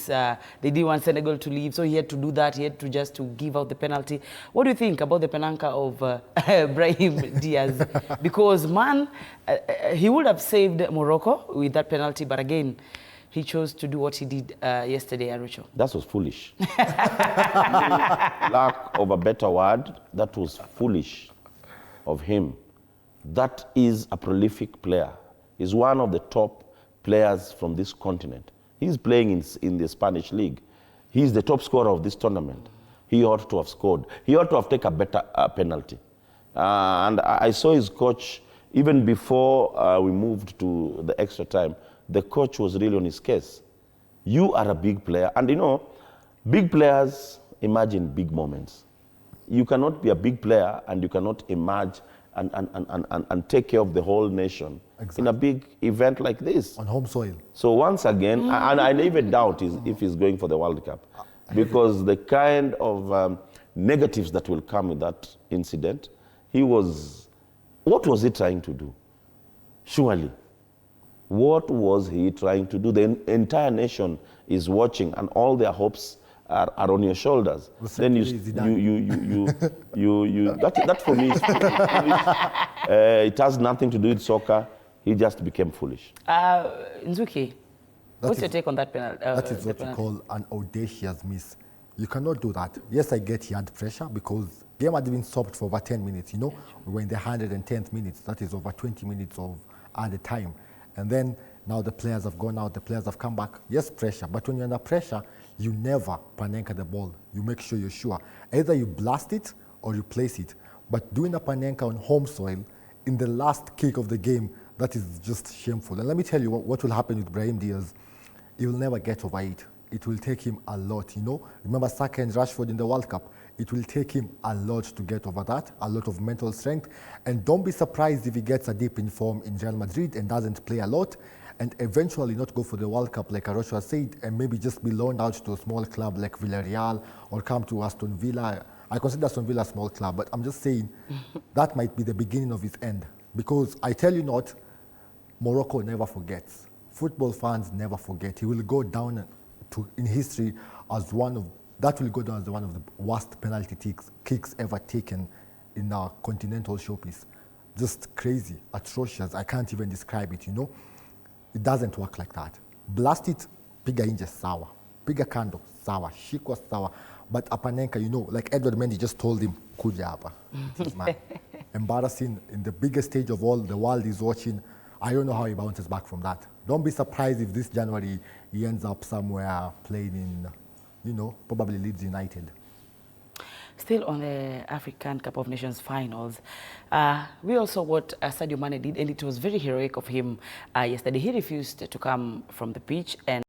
they didn't want Senegal to leave, so he had to do that. He had to just to give out the penalty. What do you think about the penanka of Brahim Diaz? Because, man, he would have saved Morocco with that penalty, but again, he chose to do what he did yesterday, Arucho. That was foolish. Lack of a better word, that was foolish of him. That is a prolific player. He's one of the top players from this continent. He's playing in the Spanish league. He's the top scorer of this tournament. He ought to have scored. He ought to have taken a better penalty. And I saw his coach, even before we moved to the extra time, the coach was really on his case. You are a big player. And you know, big players imagine big moments. You cannot be a big player and you cannot emerge and take care of the whole nation in a big event like this. On home soil. So once again, and I never doubt if he's going for the World Cup, because the kind of negatives that will come with that incident, what was he trying to do? Surely, what was he trying to do? The entire nation is watching and all their hopes are on your shoulders. Then that for me is foolish. It has nothing to do with soccer. He just became foolish. Nzuki, what's your take on that penalty? That is what you call an audacious miss. You cannot do that. Yes, I get he had pressure because the game had been stopped for over 10 minutes, you know. We were in the 110th minutes. That is over 20 minutes of added time. And then now the players have gone out, the players have come back. Yes, pressure. But when you're under pressure, you never panenka the ball. You make sure you're sure. Either you blast it or you place it. But doing a panenka on home soil in the last kick of the game, that is just shameful. And let me tell you what will happen with Brahim Diaz. He will never get over it. It will take him a lot, you know. Remember Saka and Rashford in the World Cup? It will take him a lot to get over that, a lot of mental strength. And don't be surprised if he gets a dip in form in Real Madrid and doesn't play a lot, and eventually not go for the World Cup like Arocho said, and maybe just be loaned out to a small club like Villarreal or come to Aston Villa. I consider Aston Villa a small club, but I'm just saying that might be the beginning of his end. Because I tell you not, Morocco never forgets. Football fans never forget. He will go down in history as one of the worst penalty kicks ever taken in our continental showpiece. Just crazy, atrocious. I can't even describe it, you know. It doesn't work like that. Blast it, piga inje sawa. Piga kando, sawa. Shikwa, sawa. But Apanenka, you know, like Edward Mendy just told him, kuja hapa. It is man. Embarrassing in the biggest stage of all, the world is watching. I don't know how he bounces back from that. Don't be surprised if this January he ends up somewhere playing in, you know, probably Leeds United. Still on the African Cup of Nations finals, we also saw what Sadio Mane did, and it was very heroic of him yesterday. He refused to come from the pitch and